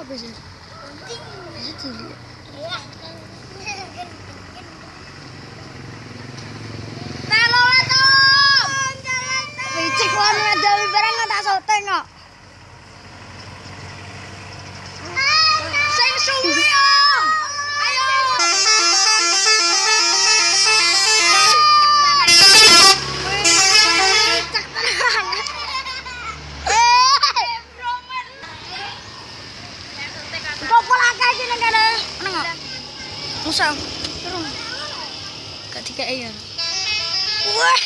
apa sih? Bisa cilik. Wicik wan ngajawi barang tak sote kok. Sing suwi om. Ayo. Cek tenan. Kok pola kae iki nang kene? Nang kok. Musa. Terus. Gak dikeki ya. Wah.